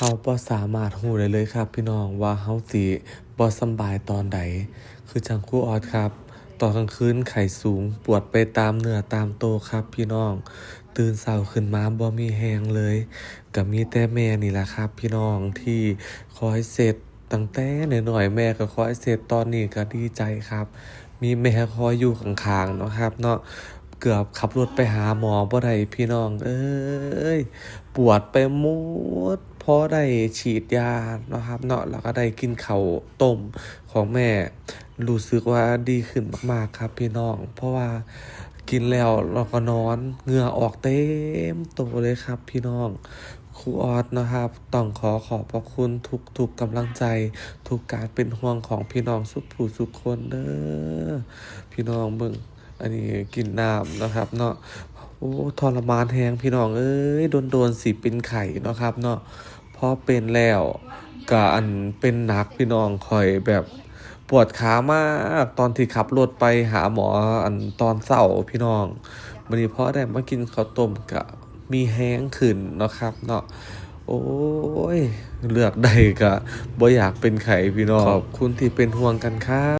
เราบ่สามารถรู้ได้เลยครับพี่น้องว่าเราสิบ่สำบายตอนใดคือจั่งครูออสครับตอนกลางคืนไข้สูงปวดไปตามเนื้อตามตัวครับพี่น้องตื่นเช้าขึ้นมาบ่มีแรงเลยก็มีแต่แม่นี่แหละครับพี่น้องที่คอยเช็ดตั้งแต่น้อยๆแม่ก็คอยเช็ดตอนนี้ก็ดีใจครับมีแม่คอยอยู่ข้างๆเนาะครับเนาะเกือบขับรถไปหาหมอบ่ได้พี่น้องเอ้ย ปวดไปหมดพอได้ฉีดยาเนาะครับเนาะแล้วก็ได้กินข้าวต้มของแม่รู้สึกว่าดีขึ้นมากๆครับพี่น้องเพราะว่ากินแล้วเราก็นอนเหงื่อออกเต็มตัวเลยครับพี่น้องครูออสนะครับต้องขอบพระคุณทุกกำลังใจทุกการเป็นห่วงของพี่น้องสุขผู้สุขคนเด้อพี่น้องเบิ่งอันนี้กินน้ำนะครับเนาะ โอ้ทรมานแฮงพี่น้องเอ้ยโดนสิเป็นไข้เนาะครับเนาะพอเป็นแล้วก็อันเป็นหนักพี่น้องข้อยแบบปวดขามากตอนที่ขับรถไปหาหมออันตอนเช้าพี่น้องบัดนี้พอได้มากินข้าวต้มก็มีแรงขึ้นเนาะครับเนาะโอ้ยเลือกได้ก็บ่อยากเป็นไข้พี่น้องขอบคุณที่เป็นห่วงกันครับ